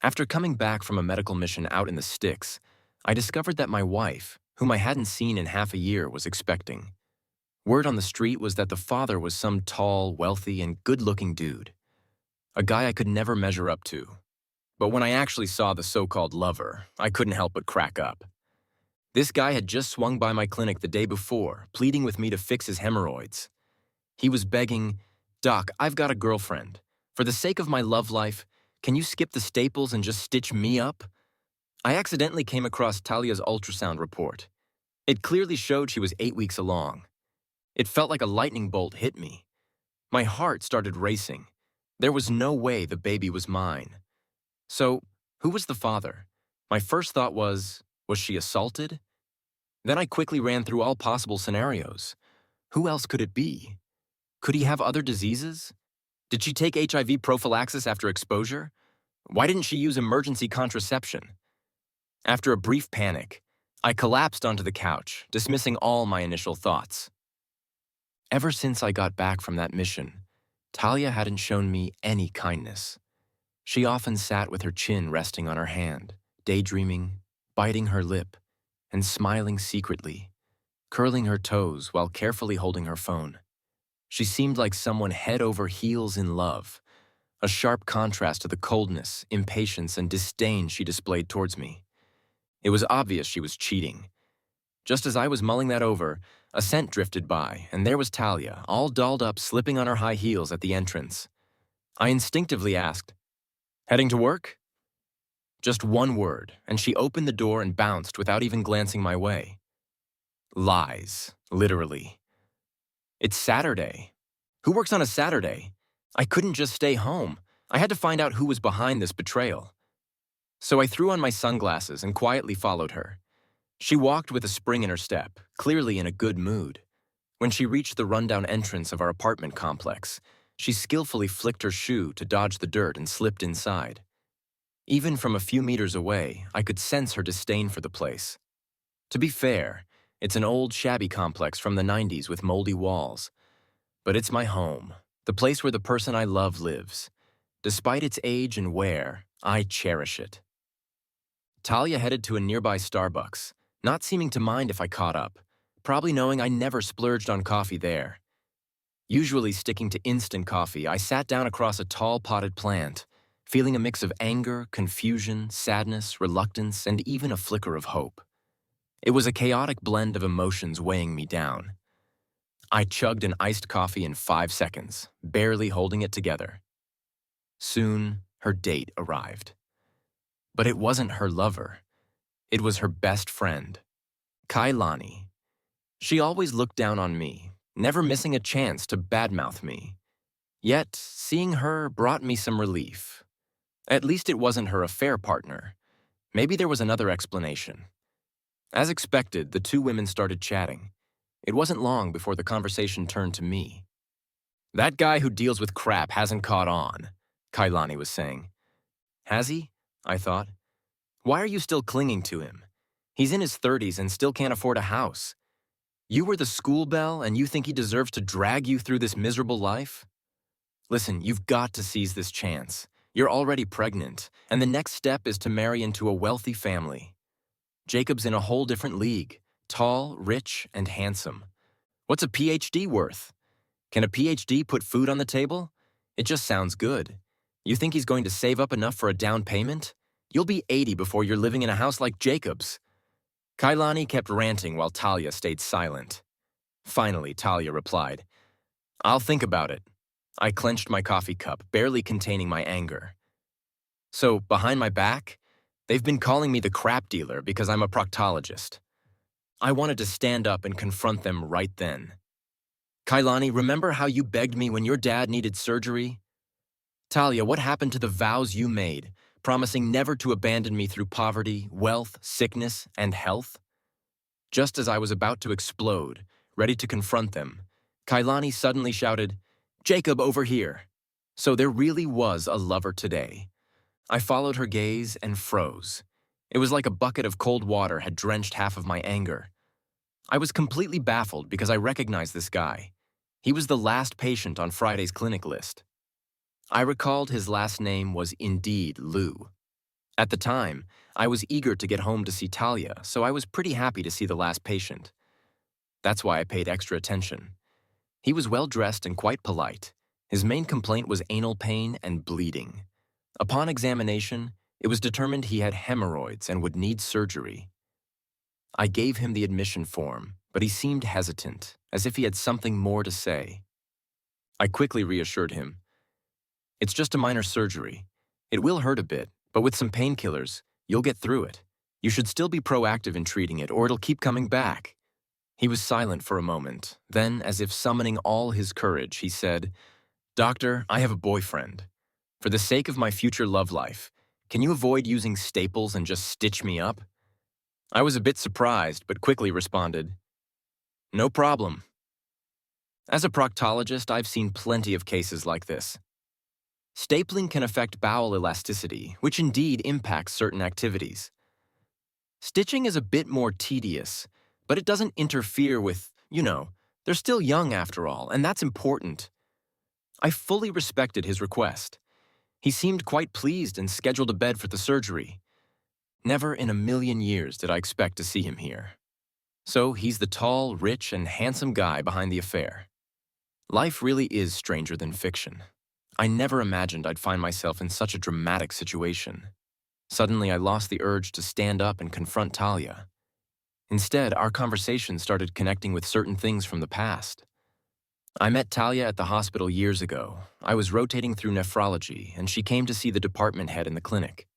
After coming back from a medical mission out in the sticks, I discovered that my wife, whom I hadn't seen in half a year, was expecting. Word on the street was that the father was some tall, wealthy, and good-looking dude. A guy I could never measure up to. But when I actually saw the so-called lover, I couldn't help but crack up. This guy had just swung by my clinic the day before, pleading with me to fix his hemorrhoids. He was begging, "Doc, I've got a girlfriend. For the sake of my love life, can you skip the staples and just stitch me up?" I accidentally came across Talia's ultrasound report. It clearly showed she was 8 weeks along. It felt like a lightning bolt hit me. My heart started racing. There was no way the baby was mine. So, who was the father? My first thought was she assaulted? Then I quickly ran through all possible scenarios. Who else could it be? Could he have other diseases? Did she take HIV prophylaxis after exposure? Why didn't she use emergency contraception? After a brief panic, I collapsed onto the couch, dismissing all my initial thoughts. Ever since I got back from that mission, Talia hadn't shown me any kindness. She often sat with her chin resting on her hand, daydreaming, biting her lip, and smiling secretly, curling her toes while carefully holding her phone. She seemed like someone head over heels in love, a sharp contrast to the coldness, impatience, and disdain she displayed towards me. It was obvious she was cheating. Just as I was mulling that over, a scent drifted by, and there was Talia, all dolled up, slipping on her high heels at the entrance. I instinctively asked, "Heading to work?" Just one word, and she opened the door and bounced without even glancing my way. Lies, literally. It's Saturday. Who works on a Saturday? I couldn't just stay home. I had to find out who was behind this betrayal. So I threw on my sunglasses and quietly followed her. She walked with a spring in her step, clearly in a good mood. When she reached the rundown entrance of our apartment complex, she skillfully flicked her shoe to dodge the dirt and slipped inside. Even from a few meters away, I could sense her disdain for the place. To be fair, it's an old, shabby complex from the 90s with moldy walls. But it's my home, the place where the person I love lives. Despite its age and wear, I cherish it. Talia headed to a nearby Starbucks, not seeming to mind if I caught up, probably knowing I never splurged on coffee there. Usually sticking to instant coffee, I sat down across a tall potted plant, feeling a mix of anger, confusion, sadness, reluctance, and even a flicker of hope. It was a chaotic blend of emotions weighing me down. I chugged an iced coffee in 5 seconds, barely holding it together. Soon, her date arrived. But it wasn't her lover. It was her best friend, Kailani. She always looked down on me, never missing a chance to badmouth me. Yet, seeing her brought me some relief. At least it wasn't her affair partner. Maybe there was another explanation. As expected, the two women started chatting. It wasn't long before the conversation turned to me. "That guy who deals with crap hasn't caught on," Kailani was saying. "Has he?" I thought. "Why are you still clinging to him? He's in his 30s and still can't afford a house. You were the school belle and you think he deserves to drag you through this miserable life? Listen, you've got to seize this chance. You're already pregnant, and the next step is to marry into a wealthy family. Jacob's in a whole different league, tall, rich, and handsome. What's a PhD worth? Can a PhD put food on the table? It just sounds good. You think he's going to save up enough for a down payment? You'll be 80 before you're living in a house like Jacob's." Kailani kept ranting while Talia stayed silent. Finally, Talia replied, "I'll think about it." I clenched my coffee cup, barely containing my anger. "So, behind my back, they've been calling me the crap dealer because I'm a proctologist." I wanted to stand up and confront them right then. "Kailani, remember how you begged me when your dad needed surgery? Talia, what happened to the vows you made, promising never to abandon me through poverty, wealth, sickness, and health?" Just as I was about to explode, ready to confront them, Kailani suddenly shouted, "Jacob, over here!" So there really was a lover today. I followed her gaze and froze. It was like a bucket of cold water had drenched half of my anger. I was completely baffled because I recognized this guy. He was the last patient on Friday's clinic list. I recalled his last name was indeed Lou. At the time, I was eager to get home to see Talia, so I was pretty happy to see the last patient. That's why I paid extra attention. He was well-dressed and quite polite. His main complaint was anal pain and bleeding. Upon examination, it was determined he had hemorrhoids and would need surgery. I gave him the admission form, but he seemed hesitant, as if he had something more to say. I quickly reassured him. It's just a minor surgery. It will hurt a bit, but with some painkillers, you'll get through it. You should still be proactive in treating it, or it'll keep coming back. He was silent for a moment. Then, as if summoning all his courage, he said, "Doctor, I have a boyfriend. For the sake of my future love life, can you avoid using staples and just stitch me up?" I was a bit surprised, but quickly responded, "No problem." As a proctologist, I've seen plenty of cases like this. Stapling can affect bowel elasticity, which indeed impacts certain activities. Stitching is a bit more tedious, but it doesn't interfere with, they're still young after all, and that's important. I fully respected his request. He seemed quite pleased and scheduled a bed for the surgery. Never in a million years did I expect to see him here. So he's the tall, rich, and handsome guy behind the affair. Life really is stranger than fiction. I never imagined I'd find myself in such a dramatic situation. Suddenly, I lost the urge to stand up and confront Talia. Instead, our conversation started connecting with certain things from the past. I met Talia at the hospital years ago. I was rotating through nephrology, and she came to see the department head in the clinic.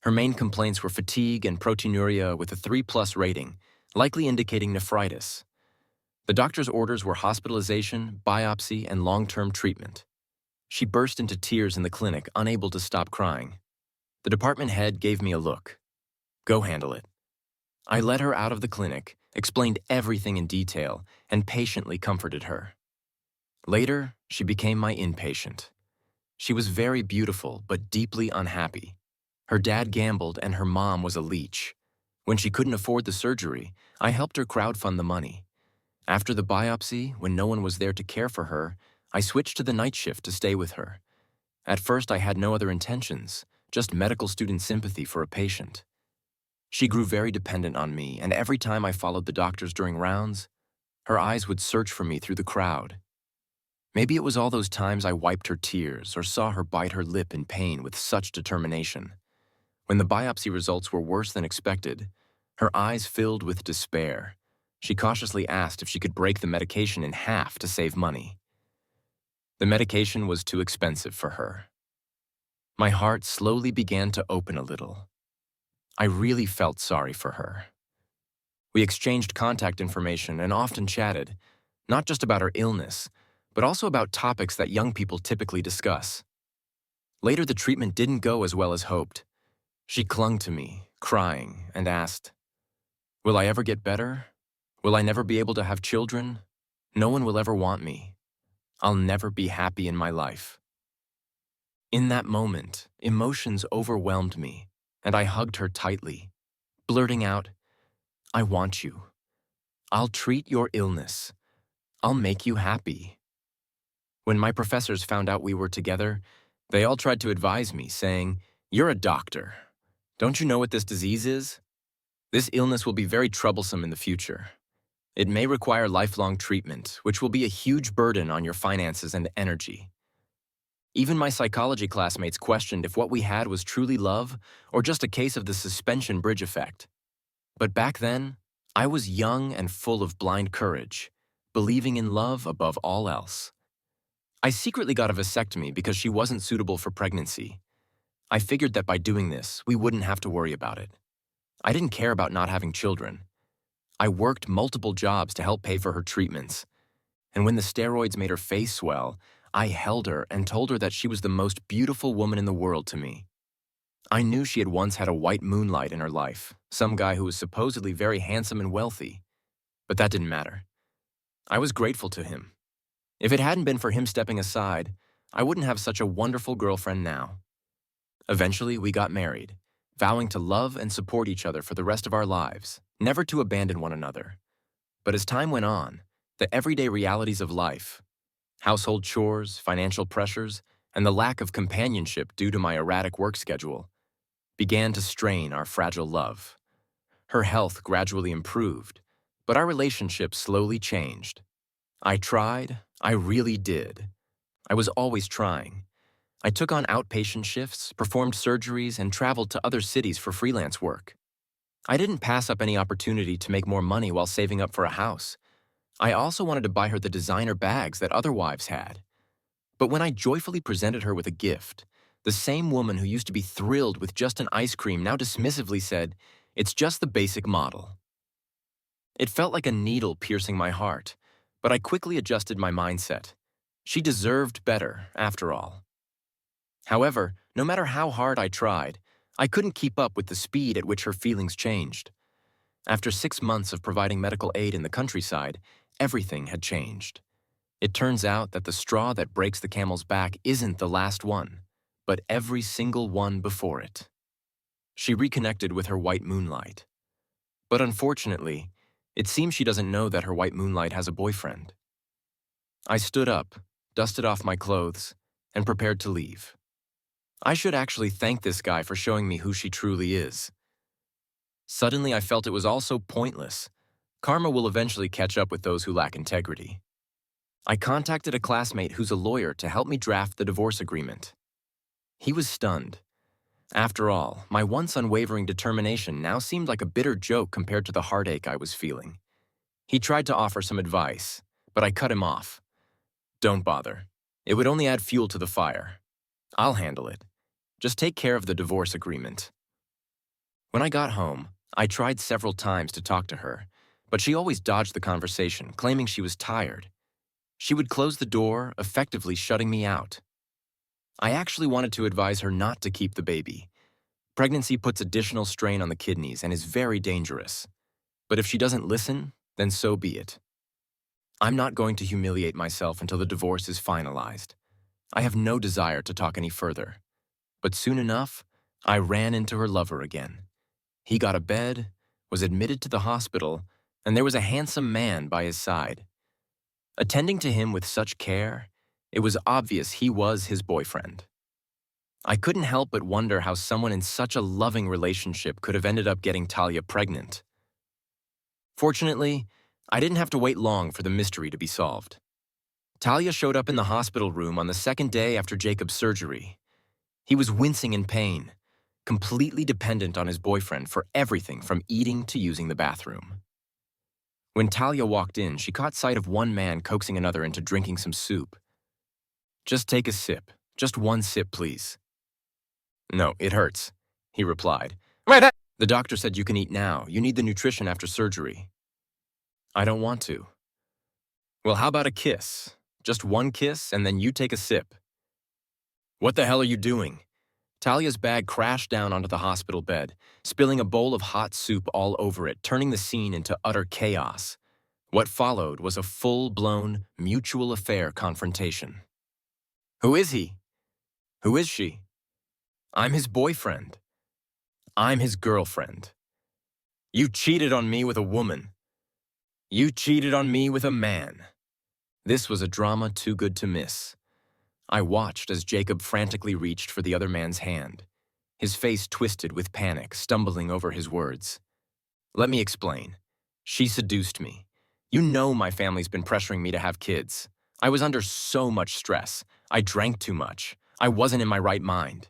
Her main complaints were fatigue and proteinuria with a 3+ rating, likely indicating nephritis. The doctor's orders were hospitalization, biopsy, and long-term treatment. She burst into tears in the clinic, unable to stop crying. The department head gave me a look. "Go handle it." I led her out of the clinic, explained everything in detail, and patiently comforted her. Later, she became my inpatient. She was very beautiful, but deeply unhappy. Her dad gambled and her mom was a leech. When she couldn't afford the surgery, I helped her crowdfund the money. After the biopsy, when no one was there to care for her, I switched to the night shift to stay with her. At first, I had no other intentions, just medical student sympathy for a patient. She grew very dependent on me, and every time I followed the doctors during rounds, her eyes would search for me through the crowd. Maybe it was all those times I wiped her tears or saw her bite her lip in pain with such determination. When the biopsy results were worse than expected, her eyes filled with despair. She cautiously asked if she could break the medication in half to save money. The medication was too expensive for her. My heart slowly began to open a little. I really felt sorry for her. We exchanged contact information and often chatted, not just about her illness, but also about topics that young people typically discuss. Later, the treatment didn't go as well as hoped. She clung to me, crying, and asked, "Will I ever get better? Will I never be able to have children? No one will ever want me. I'll never be happy in my life." In that moment, emotions overwhelmed me, and I hugged her tightly, blurting out, "I want you. I'll treat your illness. I'll make you happy." When my professors found out we were together, they all tried to advise me, saying, "You're a doctor. Don't you know what this disease is? This illness will be very troublesome in the future. It may require lifelong treatment, which will be a huge burden on your finances and energy." Even my psychology classmates questioned if what we had was truly love or just a case of the suspension bridge effect. But back then, I was young and full of blind courage, believing in love above all else. I secretly got a vasectomy because she wasn't suitable for pregnancy. I figured that by doing this, we wouldn't have to worry about it. I didn't care about not having children. I worked multiple jobs to help pay for her treatments. And when the steroids made her face swell, I held her and told her that she was the most beautiful woman in the world to me. I knew she had once had a white moonlight in her life, some guy who was supposedly very handsome and wealthy. But that didn't matter. I was grateful to him. If it hadn't been for him stepping aside, I wouldn't have such a wonderful girlfriend now. Eventually, we got married, vowing to love and support each other for the rest of our lives, never to abandon one another. But as time went on, the everyday realities of life, household chores, financial pressures, and the lack of companionship due to my erratic work schedule, began to strain our fragile love. Her health gradually improved, but our relationship slowly changed. I tried, I really did. I was always trying. I took on outpatient shifts, performed surgeries, and traveled to other cities for freelance work. I didn't pass up any opportunity to make more money while saving up for a house. I also wanted to buy her the designer bags that other wives had. But when I joyfully presented her with a gift, the same woman who used to be thrilled with just an ice cream now dismissively said, "It's just the basic model." It felt like a needle piercing my heart, but I quickly adjusted my mindset. She deserved better, after all. However, no matter how hard I tried, I couldn't keep up with the speed at which her feelings changed. After 6 months of providing medical aid in the countryside, everything had changed. It turns out that the straw that breaks the camel's back isn't the last one, but every single one before it. She reconnected with her white moonlight. But unfortunately, it seems she doesn't know that her white moonlight has a boyfriend. I stood up, dusted off my clothes, and prepared to leave. I should actually thank this guy for showing me who she truly is. Suddenly, I felt it was all so pointless. Karma will eventually catch up with those who lack integrity. I contacted a classmate who's a lawyer to help me draft the divorce agreement. He was stunned. After all, my once unwavering determination now seemed like a bitter joke compared to the heartache I was feeling. He tried to offer some advice, but I cut him off. "Don't bother. It would only add fuel to the fire. I'll handle it. Just take care of the divorce agreement." When I got home, I tried several times to talk to her, but she always dodged the conversation, claiming she was tired. She would close the door, effectively shutting me out. I actually wanted to advise her not to keep the baby. Pregnancy puts additional strain on the kidneys and is very dangerous. But if she doesn't listen, then so be it. I'm not going to humiliate myself until the divorce is finalized. I have no desire to talk any further. But soon enough, I ran into her lover again. He got a bed, was admitted to the hospital, and there was a handsome man by his side. Attending to him with such care, it was obvious he was his boyfriend. I couldn't help but wonder how someone in such a loving relationship could have ended up getting Talia pregnant. Fortunately, I didn't have to wait long for the mystery to be solved. Talia showed up in the hospital room on the second day after Jacob's surgery. He was wincing in pain, completely dependent on his boyfriend for everything from eating to using the bathroom. When Talia walked in, she caught sight of one man coaxing another into drinking some soup. "Just take a sip. Just one sip, please." "No, it hurts," he replied. "The doctor said you can eat now. You need the nutrition after surgery." "I don't want to." "Well, how about a kiss? Just one kiss, and then you take a sip." "What the hell are you doing?" Talia's bag crashed down onto the hospital bed, spilling a bowl of hot soup all over it, turning the scene into utter chaos. What followed was a full-blown, mutual affair confrontation. "Who is he? Who is she?" "I'm his boyfriend." "I'm his girlfriend." "You cheated on me with a woman." "You cheated on me with a man." This was a drama too good to miss. I watched as Jacob frantically reached for the other man's hand, his face twisted with panic, stumbling over his words. "Let me explain. She seduced me. You know my family's been pressuring me to have kids. I was under so much stress. I drank too much. I wasn't in my right mind."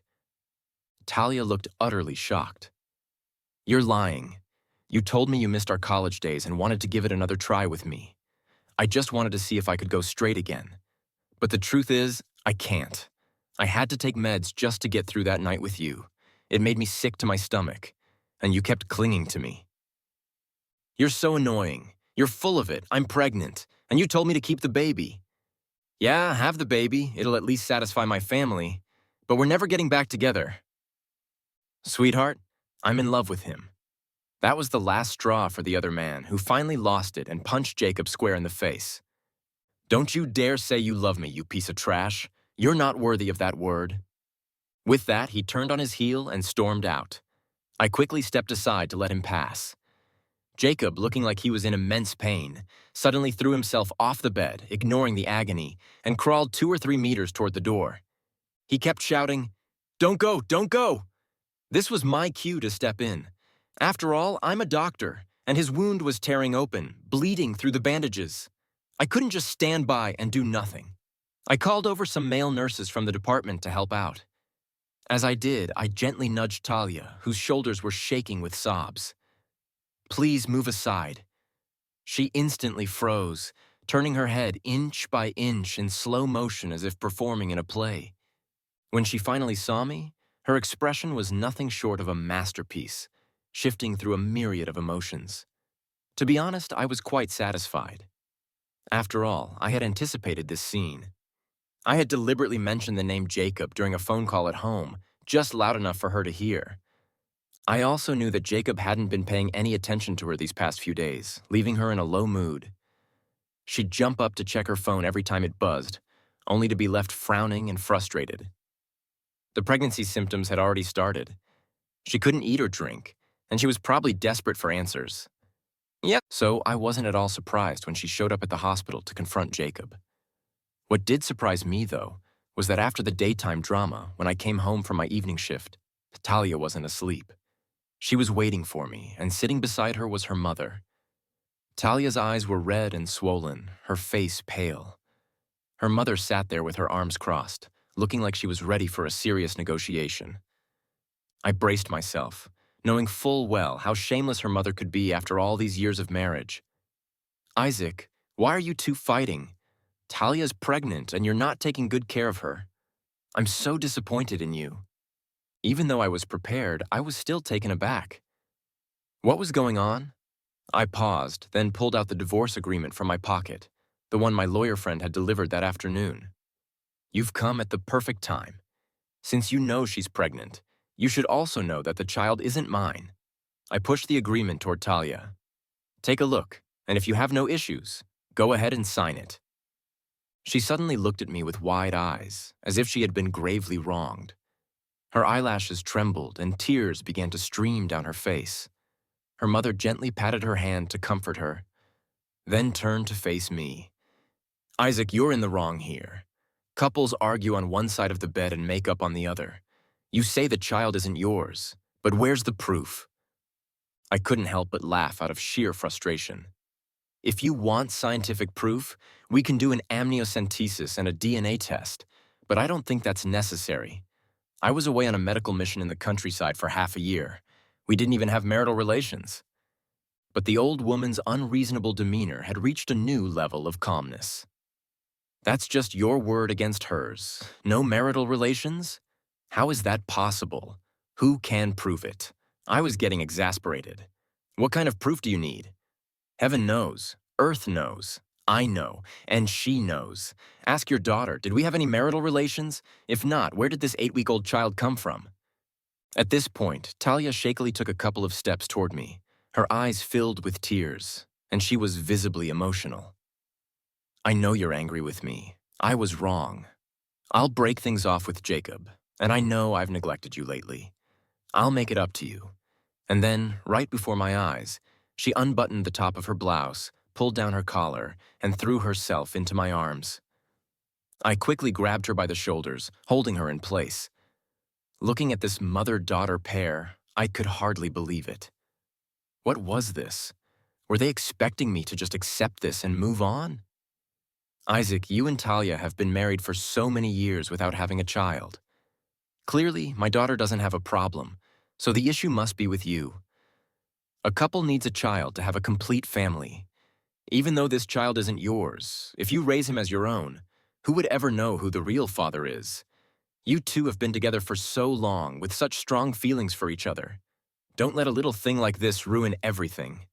Talia looked utterly shocked. "You're lying. You told me you missed our college days and wanted to give it another try with me. I just wanted to see if I could go straight again. But the truth is, I can't. I had to take meds just to get through that night with you. It made me sick to my stomach, and you kept clinging to me. You're so annoying. You're full of it. I'm pregnant, and you told me to keep the baby. Yeah, have the baby. It'll at least satisfy my family. But we're never getting back together. Sweetheart, I'm in love with him." That was the last straw for the other man, who finally lost it and punched Jacob square in the face. "Don't you dare say you love me, you piece of trash. You're not worthy of that word." With that, he turned on his heel and stormed out. I quickly stepped aside to let him pass. Jacob, looking like he was in immense pain, suddenly threw himself off the bed, ignoring the agony, and crawled 2 or 3 meters toward the door. He kept shouting, "Don't go, don't go!" This was my cue to step in. After all, I'm a doctor, and his wound was tearing open, bleeding through the bandages. I couldn't just stand by and do nothing. I called over some male nurses from the department to help out. As I did, I gently nudged Talia, whose shoulders were shaking with sobs. "Please move aside." She instantly froze, turning her head inch by inch in slow motion as if performing in a play. When she finally saw me, her expression was nothing short of a masterpiece, shifting through a myriad of emotions. To be honest, I was quite satisfied. After all, I had anticipated this scene. I had deliberately mentioned the name Jacob during a phone call at home, just loud enough for her to hear. I also knew that Jacob hadn't been paying any attention to her these past few days, leaving her in a low mood. She'd jump up to check her phone every time it buzzed, only to be left frowning and frustrated. The pregnancy symptoms had already started. She couldn't eat or drink, and she was probably desperate for answers. Yep. So I wasn't at all surprised when she showed up at the hospital to confront Jacob. What did surprise me, though, was that after the daytime drama, when I came home from my evening shift, Talia wasn't asleep. She was waiting for me, and sitting beside her was her mother. Talia's eyes were red and swollen, her face pale. Her mother sat there with her arms crossed, looking like she was ready for a serious negotiation. I braced myself, knowing full well how shameless her mother could be after all these years of marriage. "Isaac, why are you two fighting? Talia's pregnant and you're not taking good care of her. I'm so disappointed in you." Even though I was prepared, I was still taken aback. What was going on? I paused, then pulled out the divorce agreement from my pocket, the one my lawyer friend had delivered that afternoon. "You've come at the perfect time. Since you know she's pregnant, you should also know that the child isn't mine." I pushed the agreement toward Talia. "Take a look, and if you have no issues, go ahead and sign it." She suddenly looked at me with wide eyes, as if she had been gravely wronged. Her eyelashes trembled and tears began to stream down her face. Her mother gently patted her hand to comfort her, then turned to face me. "Isaac, you're in the wrong here. Couples argue on one side of the bed and make up on the other. You say the child isn't yours, but where's the proof?" I couldn't help but laugh out of sheer frustration. "If you want scientific proof, we can do an amniocentesis and a DNA test, but I don't think that's necessary. I was away on a medical mission in the countryside for half a year. We didn't even have marital relations." But the old woman's unreasonable demeanor had reached a new level of calmness. "That's just your word against hers. No marital relations? How is that possible? Who can prove it?" I was getting exasperated. "What kind of proof do you need? Heaven knows, Earth knows, I know, and she knows. Ask your daughter, did we have any marital relations? If not, where did this 8-week-old child come from?" At this point, Talia shakily took a couple of steps toward me, her eyes filled with tears, and she was visibly emotional. "I know you're angry with me. I was wrong. I'll break things off with Jacob, and I know I've neglected you lately. I'll make it up to you." And then, right before my eyes, she unbuttoned the top of her blouse, pulled down her collar, and threw herself into my arms. I quickly grabbed her by the shoulders, holding her in place. Looking at this mother-daughter pair, I could hardly believe it. What was this? Were they expecting me to just accept this and move on? "Isaac, you and Talia have been married for so many years without having a child. Clearly, my daughter doesn't have a problem, so the issue must be with you. A couple needs a child to have a complete family. Even though this child isn't yours, if you raise him as your own, who would ever know who the real father is? You two have been together for so long, with such strong feelings for each other. Don't let a little thing like this ruin everything."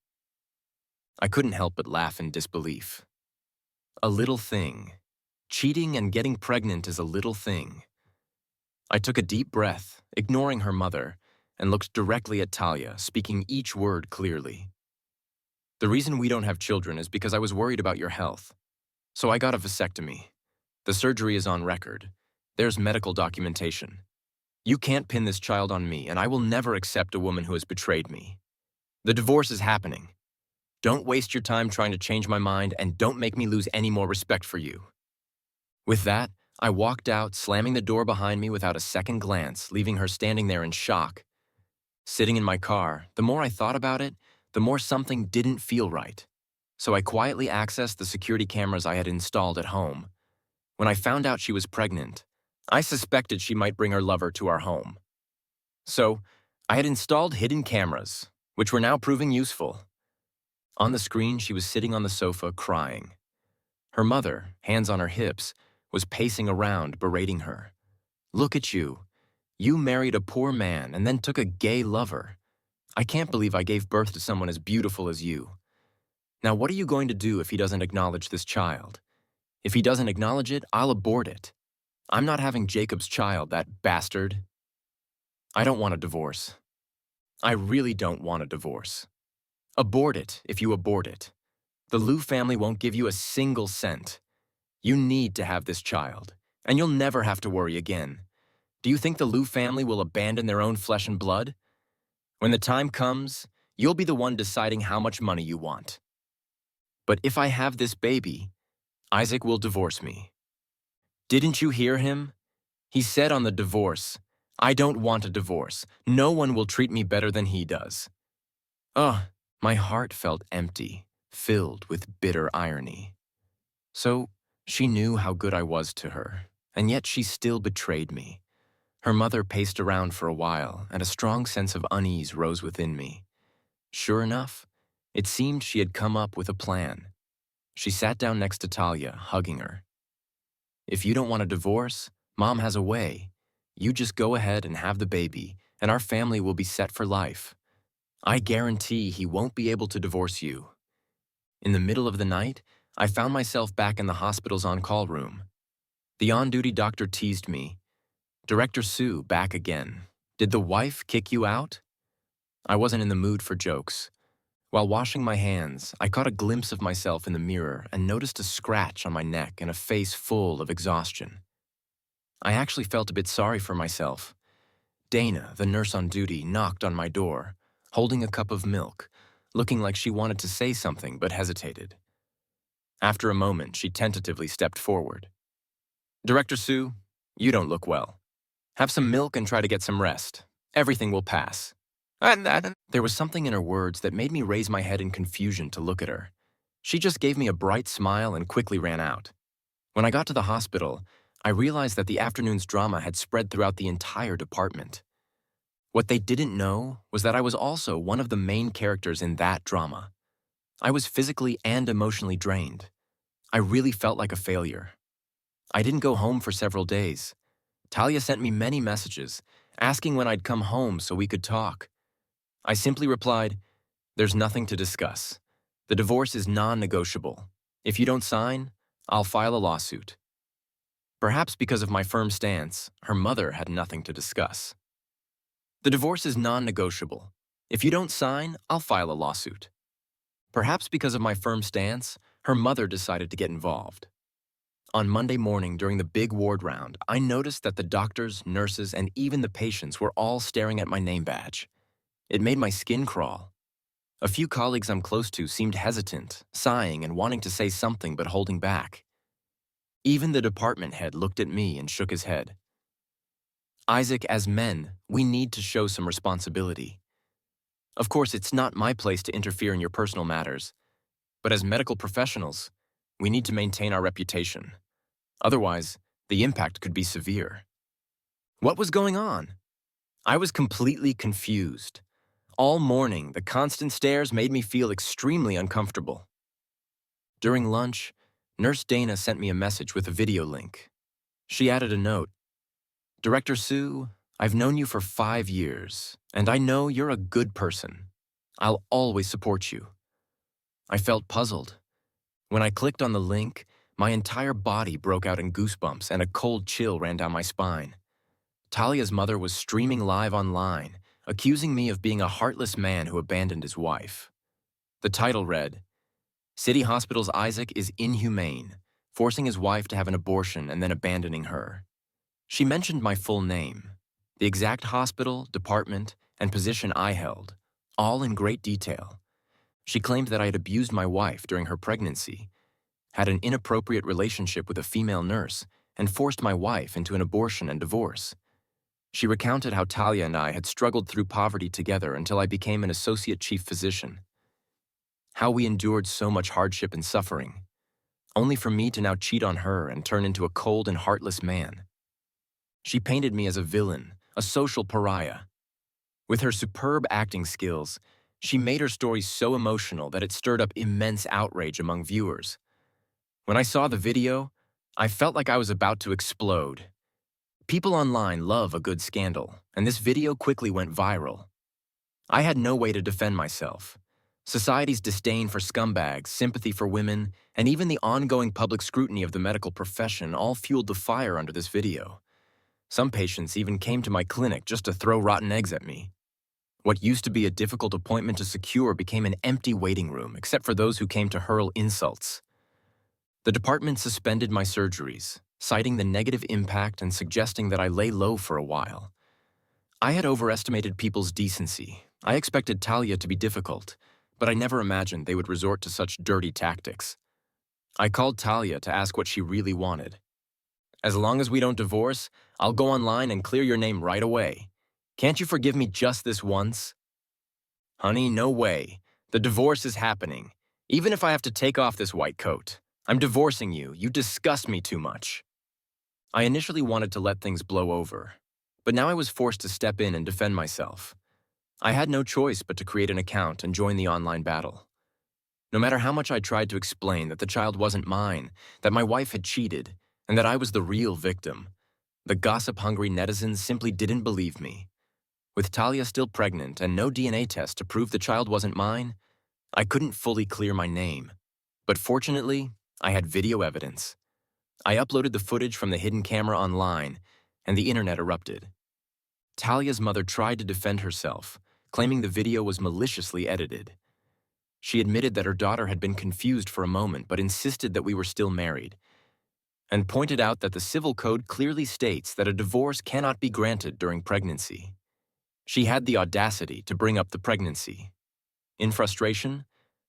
I couldn't help but laugh in disbelief. A little thing. Cheating and getting pregnant is a little thing. I took a deep breath, ignoring her mother, and looked directly at Talia, speaking each word clearly. "The reason we don't have children is because I was worried about your health. So I got a vasectomy. The surgery is on record. There's medical documentation. You can't pin this child on me, and I will never accept a woman who has betrayed me. The divorce is happening. Don't waste your time trying to change my mind, and don't make me lose any more respect for you." With that, I walked out, slamming the door behind me without a second glance, leaving her standing there in shock. Sitting in my car, the more I thought about it, the more something didn't feel right. So I quietly accessed the security cameras I had installed at home. When I found out she was pregnant, I suspected she might bring her lover to our home. So I had installed hidden cameras, which were now proving useful. On the screen, she was sitting on the sofa crying. Her mother, hands on her hips, was pacing around, berating her. "Look at you. You married a poor man and then took a gay lover. I can't believe I gave birth to someone as beautiful as you. Now what are you going to do if he doesn't acknowledge this child? If he doesn't acknowledge it, I'll abort it. I'm not having Jacob's child, that bastard. I don't want a divorce. I really don't want a divorce. Abort it if you abort it. The Liu family won't give you a single cent. You need to have this child, and you'll never have to worry again. Do you think the Liu family will abandon their own flesh and blood? When the time comes, you'll be the one deciding how much money you want. But if I have this baby, Isaac will divorce me." Didn't you hear him? He said on the divorce, "I don't want a divorce. No one will treat me better than he does." Ugh, my heart felt empty, filled with bitter irony. So, she knew how good I was to her, and yet she still betrayed me. Her mother paced around for a while, and a strong sense of unease rose within me. Sure enough, it seemed she had come up with a plan. She sat down next to Talia, hugging her. "If you don't want a divorce, Mom has a way. You just go ahead and have the baby, and our family will be set for life. I guarantee he won't be able to divorce you." In the middle of the night, I found myself back in the hospital's on-call room. The on-duty doctor teased me. "Director Sue, back again. Did the wife kick you out?" I wasn't in the mood for jokes. While washing my hands, I caught a glimpse of myself in the mirror and noticed a scratch on my neck and a face full of exhaustion. I actually felt a bit sorry for myself. Dana, the nurse on duty, knocked on my door, holding a cup of milk, looking like she wanted to say something but hesitated. After a moment, she tentatively stepped forward. "Director Sue, you don't look well. Have some milk and try to get some rest. Everything will pass." There was something in her words that made me raise my head in confusion to look at her. She just gave me a bright smile and quickly ran out. When I got to the hospital, I realized that the afternoon's drama had spread throughout the entire department. What they didn't know was that I was also one of the main characters in that drama. I was physically and emotionally drained. I really felt like a failure. I didn't go home for several days. Talia sent me many messages, asking when I'd come home so we could talk. I simply replied, "There's nothing to discuss. The divorce is non-negotiable. If you don't sign, I'll file a lawsuit." Perhaps because of my firm stance, her mother had nothing to discuss. "The divorce is non-negotiable. If you don't sign, I'll file a lawsuit." Perhaps because of my firm stance, her mother decided to get involved. On Monday morning during the big ward round, I noticed that the doctors, nurses, and even the patients were all staring at my name badge. It made my skin crawl. A few colleagues I'm close to seemed hesitant, sighing and wanting to say something but holding back. Even the department head looked at me and shook his head. "Isaac, as men, we need to show some responsibility. Of course, it's not my place to interfere in your personal matters, but as medical professionals, we need to maintain our reputation. Otherwise, the impact could be severe." What was going on? I was completely confused. All morning, the constant stares made me feel extremely uncomfortable. During lunch, Nurse Dana sent me a message with a video link. She added a note. "Director Sue, I've known you for 5 years, and I know you're a good person. I'll always support you." I felt puzzled. When I clicked on the link, my entire body broke out in goosebumps and a cold chill ran down my spine. Talia's mother was streaming live online, accusing me of being a heartless man who abandoned his wife. The title read, "City Hospital's Isaac is inhumane, forcing his wife to have an abortion and then abandoning her." She mentioned my full name, the exact hospital, department, and position I held, all in great detail. She claimed that I had abused my wife during her pregnancy, had an inappropriate relationship with a female nurse, and forced my wife into an abortion and divorce. She recounted how Talia and I had struggled through poverty together until I became an associate chief physician, how we endured so much hardship and suffering, only for me to now cheat on her and turn into a cold and heartless man. She painted me as a villain, a social pariah. With her superb acting skills, she made her story so emotional that it stirred up immense outrage among viewers. When I saw the video, I felt like I was about to explode. People online love a good scandal, and this video quickly went viral. I had no way to defend myself. Society's disdain for scumbags, sympathy for women, and even the ongoing public scrutiny of the medical profession all fueled the fire under this video. Some patients even came to my clinic just to throw rotten eggs at me. What used to be a difficult appointment to secure became an empty waiting room, except for those who came to hurl insults. The department suspended my surgeries, citing the negative impact and suggesting that I lay low for a while. I had overestimated people's decency. I expected Talia to be difficult, but I never imagined they would resort to such dirty tactics. I called Talia to ask what she really wanted. "As long as we don't divorce, I'll go online and clear your name right away. Can't you forgive me just this once?" "Honey, no way. The divorce is happening. Even if I have to take off this white coat. I'm divorcing you. You disgust me too much." I initially wanted to let things blow over, but now I was forced to step in and defend myself. I had no choice but to create an account and join the online battle. No matter how much I tried to explain that the child wasn't mine, that my wife had cheated, and that I was the real victim, the gossip-hungry netizens simply didn't believe me. With Talia still pregnant and no DNA test to prove the child wasn't mine, I couldn't fully clear my name. But fortunately, I had video evidence. I uploaded the footage from the hidden camera online, and the internet erupted. Talia's mother tried to defend herself, claiming the video was maliciously edited. She admitted that her daughter had been confused for a moment but insisted that we were still married, and pointed out that the civil code clearly states that a divorce cannot be granted during pregnancy. She had the audacity to bring up the pregnancy. In frustration,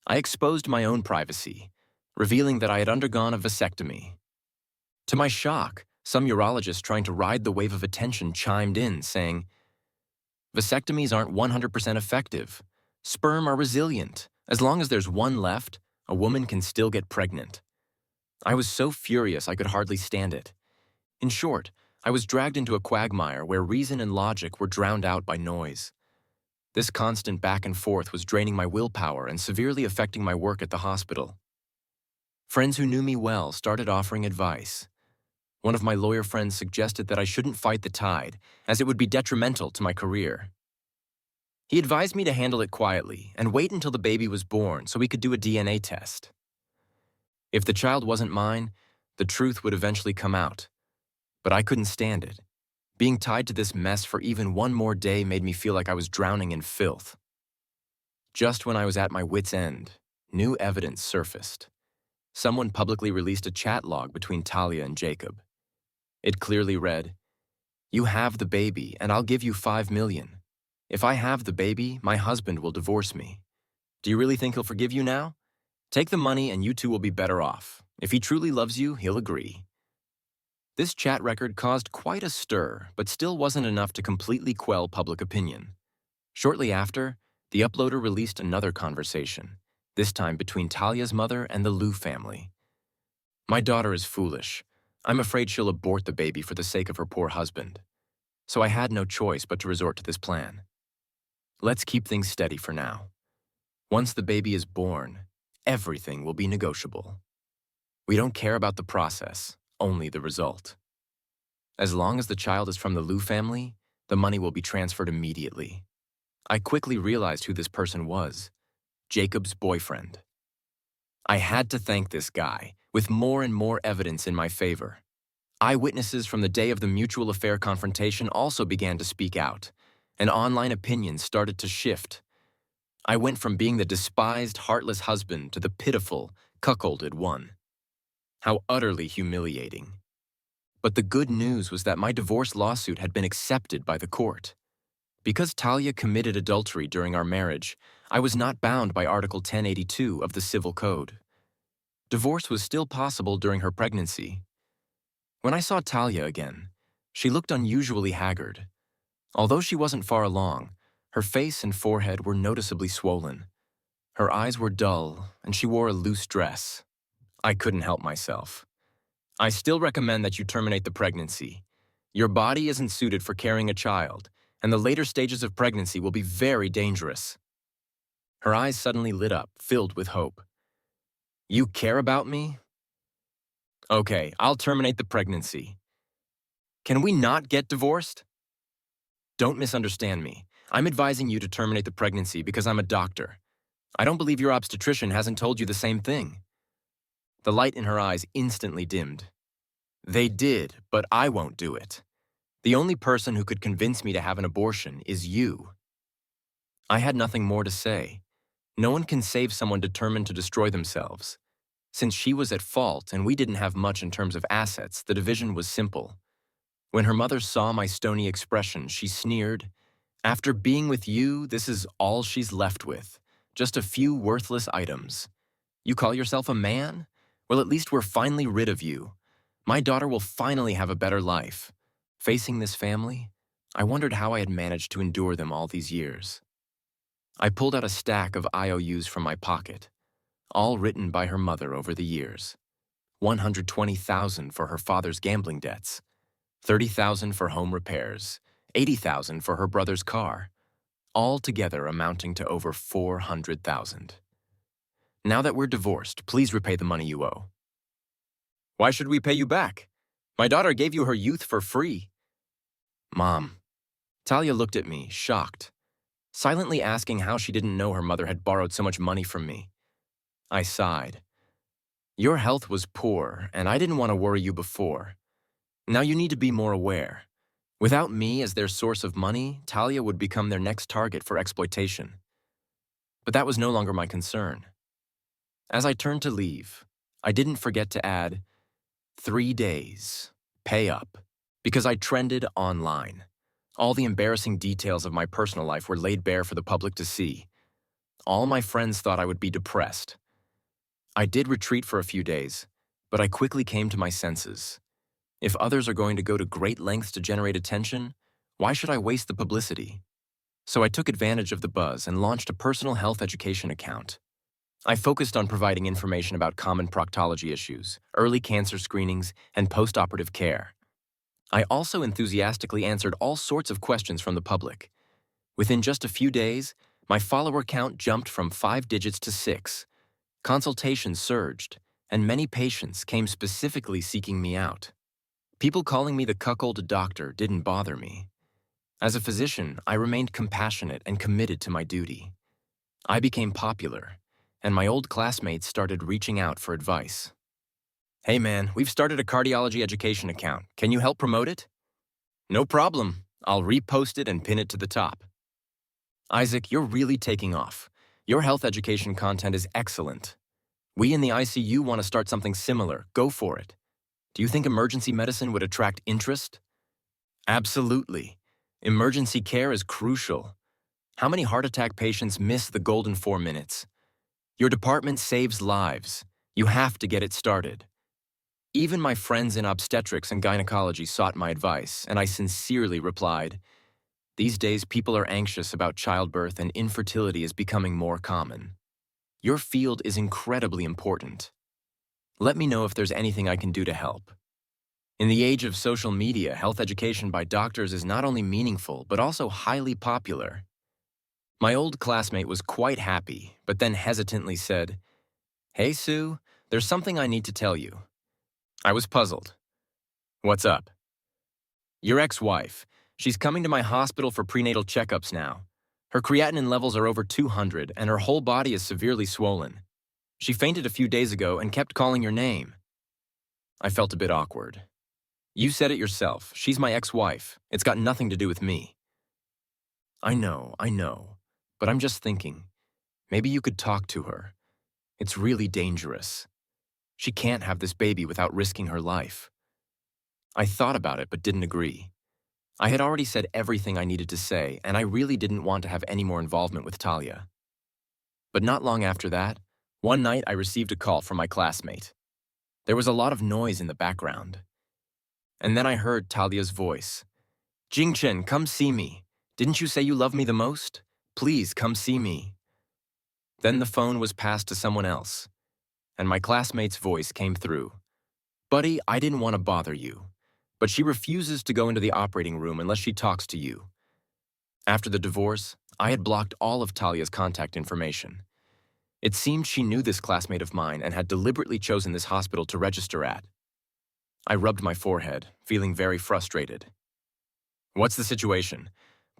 I exposed my own privacy, revealing that I had undergone a vasectomy. To my shock, some urologists trying to ride the wave of attention chimed in, saying, "Vasectomies aren't 100% effective. Sperm are resilient. As long as there's one left, a woman can still get pregnant." I was so furious I could hardly stand it. In short, I was dragged into a quagmire where reason and logic were drowned out by noise. This constant back and forth was draining my willpower and severely affecting my work at the hospital. Friends who knew me well started offering advice. One of my lawyer friends suggested that I shouldn't fight the tide, as it would be detrimental to my career. He advised me to handle it quietly and wait until the baby was born so we could do a DNA test. If the child wasn't mine, the truth would eventually come out. But I couldn't stand it. Being tied to this mess for even one more day made me feel like I was drowning in filth. Just when I was at my wit's end, new evidence surfaced. Someone publicly released a chat log between Talia and Jacob. It clearly read, "You have the baby, and I'll give you $5 million. If I have the baby, my husband will divorce me. Do you really think he'll forgive you now? Take the money and you two will be better off. If he truly loves you, he'll agree." This chat record caused quite a stir, but still wasn't enough to completely quell public opinion. Shortly after, the uploader released another conversation, this time between Talia's mother and the Liu family. "My daughter is foolish. I'm afraid she'll abort the baby for the sake of her poor husband. So I had no choice but to resort to this plan. Let's keep things steady for now. Once the baby is born, everything will be negotiable. We don't care about the process, only the result. As long as the child is from the Liu family, the money will be transferred immediately." I quickly realized who this person was: Jacob's boyfriend. I had to thank this guy, with more and more evidence in my favor. Eyewitnesses from the day of the mutual affair confrontation also began to speak out, and online opinions started to shift. I went from being the despised, heartless husband to the pitiful, cuckolded one. How utterly humiliating. But the good news was that my divorce lawsuit had been accepted by the court. Because Talia committed adultery during our marriage, I was not bound by Article 1082 of the Civil Code. Divorce was still possible during her pregnancy. When I saw Talia again, she looked unusually haggard. Although she wasn't far along, her face and forehead were noticeably swollen. Her eyes were dull, and she wore a loose dress. I couldn't help myself. I still recommend that you terminate the pregnancy. Your body isn't suited for carrying a child, and the later stages of pregnancy will be very dangerous. Her eyes suddenly lit up, filled with hope. You care about me? Okay, I'll terminate the pregnancy. Can we not get divorced? Don't misunderstand me. I'm advising you to terminate the pregnancy because I'm a doctor. I don't believe your obstetrician hasn't told you the same thing. The light in her eyes instantly dimmed. They did, but I won't do it. The only person who could convince me to have an abortion is you. I had nothing more to say. No one can save someone determined to destroy themselves. Since she was at fault and we didn't have much in terms of assets, the division was simple. When her mother saw my stony expression, she sneered, "After being with you, this is all she's left with. Just a few worthless items. You call yourself a man? Well, at least we're finally rid of you. My daughter will finally have a better life." Facing this family, I wondered how I had managed to endure them all these years. I pulled out a stack of IOUs from my pocket, all written by her mother over the years. $120,000 for her father's gambling debts, $30,000 for home repairs, $80,000 for her brother's car, all together amounting to over $400,000. Now that we're divorced, please repay the money you owe. Why should we pay you back? My daughter gave you her youth for free. Mom. Talia looked at me, shocked, silently asking how she didn't know her mother had borrowed so much money from me. I sighed. Your health was poor, and I didn't want to worry you before. Now you need to be more aware. Without me as their source of money, Talia would become their next target for exploitation. But that was no longer my concern. As I turned to leave, I didn't forget to add, 3 days, pay up, because I trended online. All the embarrassing details of my personal life were laid bare for the public to see. All my friends thought I would be depressed. I did retreat for a few days, but I quickly came to my senses. If others are going to go to great lengths to generate attention, why should I waste the publicity? So I took advantage of the buzz and launched a personal health education account. I focused on providing information about common proctology issues, early cancer screenings, and post-operative care. I also enthusiastically answered all sorts of questions from the public. Within just a few days, my follower count jumped from 5 digits to 6. Consultations surged, and many patients came specifically seeking me out. People calling me the cuckold doctor didn't bother me. As a physician, I remained compassionate and committed to my duty. I became popular, and my old classmates started reaching out for advice. Hey man, we've started a cardiology education account. Can you help promote it? No problem. I'll repost it and pin it to the top. Isaac, you're really taking off. Your health education content is excellent. We in the ICU want to start something similar. Go for it. Do you think emergency medicine would attract interest? Absolutely. Emergency care is crucial. How many heart attack patients miss the golden 4 minutes? Your department saves lives. You have to get it started. Even my friends in obstetrics and gynecology sought my advice, and I sincerely replied, "These days people are anxious about childbirth and infertility is becoming more common. Your field is incredibly important. Let me know if there's anything I can do to help." In the age of social media, health education by doctors is not only meaningful, but also highly popular. My old classmate was quite happy, but then hesitantly said, "Hey Sue, there's something I need to tell you." I was puzzled. What's up? Your ex-wife. She's coming to my hospital for prenatal checkups now. Her creatinine levels are over 200 and her whole body is severely swollen. She fainted a few days ago and kept calling your name. I felt a bit awkward. You said it yourself. She's my ex-wife. It's got nothing to do with me. I know. But I'm just thinking, maybe you could talk to her. It's really dangerous. She can't have this baby without risking her life. I thought about it but didn't agree. I had already said everything I needed to say, and I really didn't want to have any more involvement with Talia. But not long after that, one night I received a call from my classmate. There was a lot of noise in the background. And then I heard Talia's voice. Jingchen, come see me. Didn't you say you love me the most? Please come see me. Then the phone was passed to someone else, and my classmate's voice came through. Buddy, I didn't want to bother you, but she refuses to go into the operating room unless she talks to you. After the divorce, I had blocked all of Talia's contact information. It seemed she knew this classmate of mine and had deliberately chosen this hospital to register at. I rubbed my forehead, feeling very frustrated. What's the situation?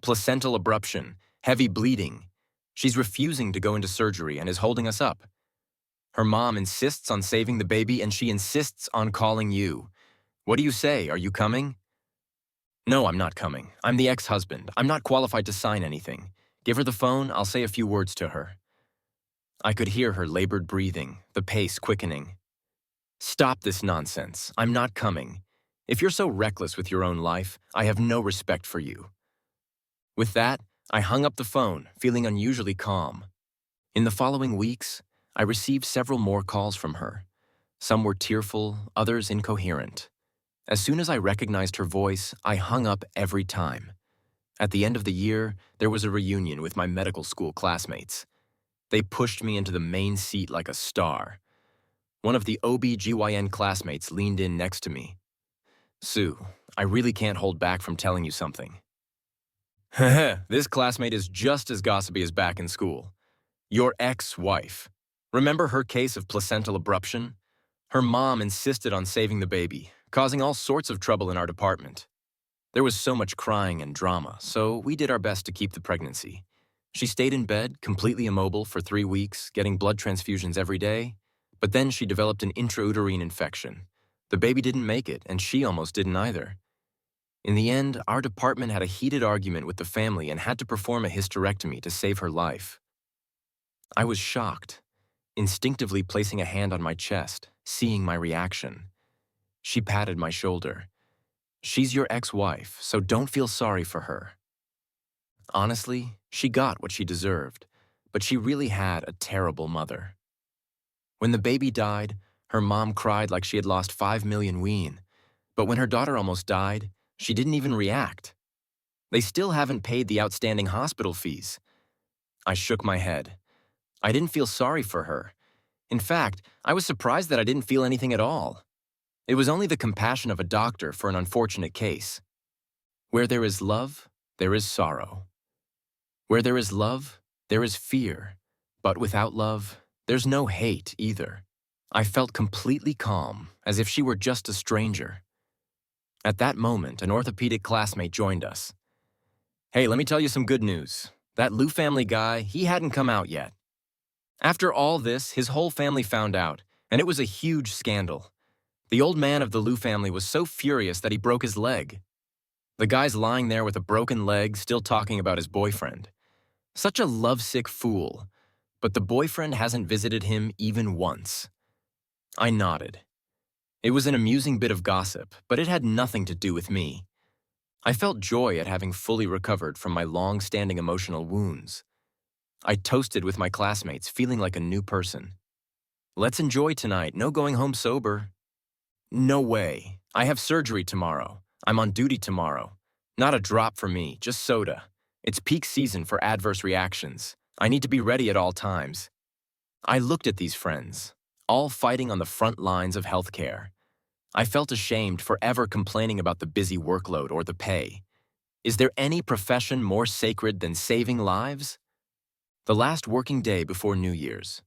Placental abruption, heavy bleeding. She's refusing to go into surgery and is holding us up. Her mom insists on saving the baby and she insists on calling you. What do you say? Are you coming? No, I'm not coming. I'm the ex-husband. I'm not qualified to sign anything. Give her the phone, I'll say a few words to her. I could hear her labored breathing, the pace quickening. Stop this nonsense. I'm not coming. If you're so reckless with your own life, I have no respect for you. With that, I hung up the phone, feeling unusually calm. In the following weeks, I received several more calls from her. Some were tearful, others incoherent. As soon as I recognized her voice, I hung up every time. At the end of the year, there was a reunion with my medical school classmates. They pushed me into the main seat like a star. One of the OB/GYN classmates leaned in next to me. Sue, I really can't hold back from telling you something. This classmate is just as gossipy as back in school. Your ex-wife. Remember her case of placental abruption? Her mom insisted on saving the baby, causing all sorts of trouble in our department. There was so much crying and drama, so we did our best to keep the pregnancy. She stayed in bed, completely immobile, for 3 weeks, getting blood transfusions every day. But then she developed an intrauterine infection. The baby didn't make it, and she almost didn't either. In the end, our department had a heated argument with the family and had to perform a hysterectomy to save her life. I was shocked, instinctively placing a hand on my chest, seeing my reaction. She patted my shoulder. She's your ex-wife, so don't feel sorry for her. Honestly, she got what she deserved, but she really had a terrible mother. When the baby died, her mom cried like she had lost 5 million ween, but when her daughter almost died, she didn't even react. They still haven't paid the outstanding hospital fees. I shook my head. I didn't feel sorry for her. In fact, I was surprised that I didn't feel anything at all. It was only the compassion of a doctor for an unfortunate case. Where there is love, there is sorrow. Where there is love, there is fear. But without love, there's no hate either. I felt completely calm, as if she were just a stranger. At that moment, an orthopedic classmate joined us. Hey, let me tell you some good news. That Liu family guy, he hadn't come out yet. After all this, his whole family found out, and it was a huge scandal. The old man of the Liu family was so furious that he broke his leg. The guy's lying there with a broken leg, still talking about his boyfriend. Such a lovesick fool. But the boyfriend hasn't visited him even once. I nodded. It was an amusing bit of gossip, but it had nothing to do with me. I felt joy at having fully recovered from my long-standing emotional wounds. I toasted with my classmates, feeling like a new person. Let's enjoy tonight, no going home sober. No way. I have surgery tomorrow. I'm on duty tomorrow. Not a drop for me, just soda. It's peak season for adverse reactions. I need to be ready at all times. I looked at these friends, all fighting on the front lines of healthcare. I felt ashamed for ever complaining about the busy workload or the pay. Is there any profession more sacred than saving lives? The last working day before New Year's.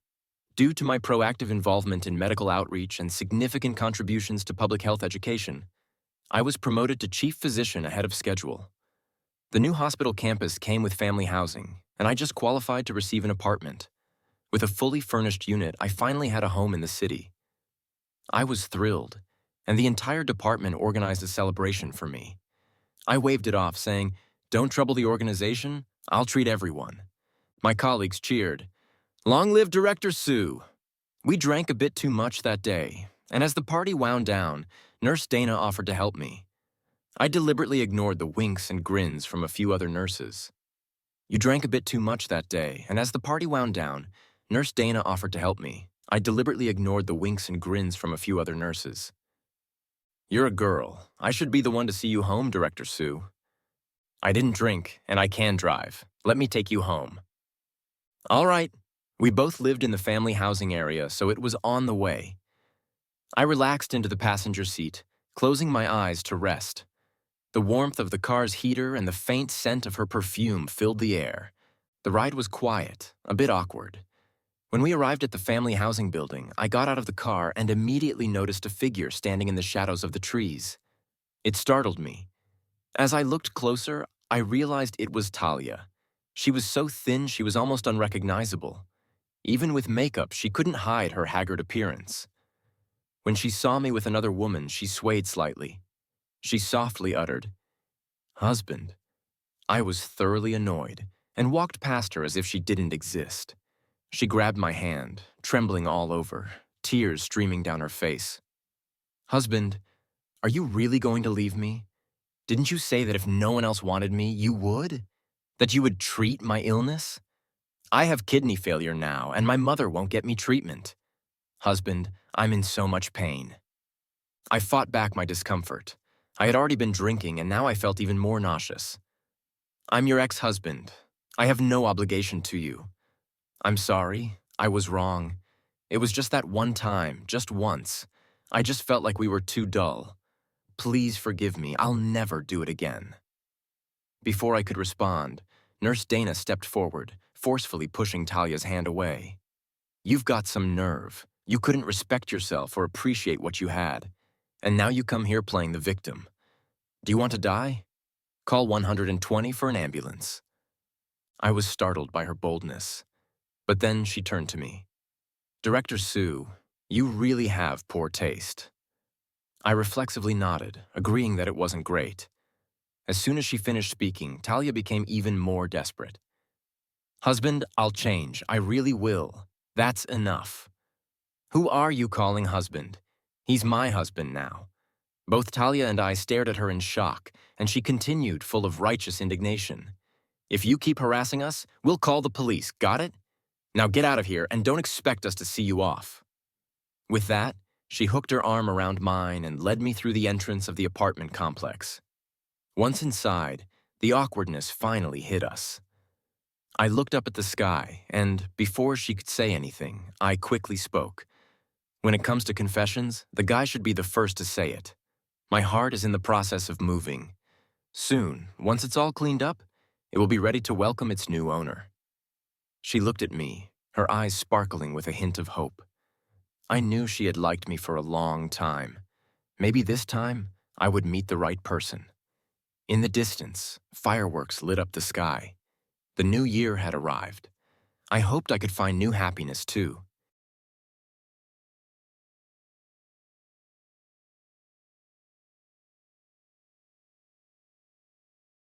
Due to my proactive involvement in medical outreach and significant contributions to public health education, I was promoted to chief physician ahead of schedule. The new hospital campus came with family housing, and I just qualified to receive an apartment. With a fully furnished unit, I finally had a home in the city. I was thrilled, and the entire department organized a celebration for me. I waved it off, saying, "Don't trouble the organization, I'll treat everyone." My colleagues cheered. Long live Director Sue! We drank a bit too much that day, and as the party wound down, Nurse Dana offered to help me. I deliberately ignored the winks and grins from a few other nurses. You drank a bit too much that day, and as the party wound down, Nurse Dana offered to help me. I deliberately ignored the winks and grins from a few other nurses. You're a girl. I should be the one to see you home, Director Sue. I didn't drink, and I can drive. Let me take you home. All right. We both lived in the family housing area, so it was on the way. I relaxed into the passenger seat, closing my eyes to rest. The warmth of the car's heater and the faint scent of her perfume filled the air. The ride was quiet, a bit awkward. When we arrived at the family housing building, I got out of the car and immediately noticed a figure standing in the shadows of the trees. It startled me. As I looked closer, I realized it was Talia. She was so thin she was almost unrecognizable. Even with makeup, she couldn't hide her haggard appearance. When she saw me with another woman, she swayed slightly. She softly uttered, "Husband." I was thoroughly annoyed and walked past her as if she didn't exist. She grabbed my hand, trembling all over, tears streaming down her face. "Husband, are you really going to leave me? Didn't you say that if no one else wanted me, you would? That you would treat my illness? I have kidney failure now, and my mother won't get me treatment. Husband, I'm in so much pain." I fought back my discomfort. I had already been drinking, and now I felt even more nauseous. "I'm your ex-husband. I have no obligation to you. I'm sorry. I was wrong. It was just that one time, just once. I just felt like we were too dull. Please forgive me. I'll never do it again." Before I could respond, Nurse Dana stepped forward, forcefully pushing Talia's hand away. "You've got some nerve. You couldn't respect yourself or appreciate what you had. And now you come here playing the victim. Do you want to die? Call 120 for an ambulance." I was startled by her boldness. But then she turned to me. "Director Sue, you really have poor taste." I reflexively nodded, agreeing that it wasn't great. As soon as she finished speaking, Talia became even more desperate. "Husband, I'll change. I really will. That's enough." "Who are you calling husband? He's my husband now." Both Talia and I stared at her in shock, and she continued, full of righteous indignation. "If you keep harassing us, we'll call the police, got it? Now get out of here and don't expect us to see you off." With that, she hooked her arm around mine and led me through the entrance of the apartment complex. Once inside, the awkwardness finally hit us. I looked up at the sky, and before she could say anything, I quickly spoke. When it comes to confessions, the guy should be the first to say it. My heart is in the process of moving. Soon, once it's all cleaned up, it will be ready to welcome its new owner. She looked at me, her eyes sparkling with a hint of hope. I knew she had liked me for a long time. Maybe this time, I would meet the right person. In the distance, fireworks lit up the sky. The new year had arrived. I hoped I could find new happiness too.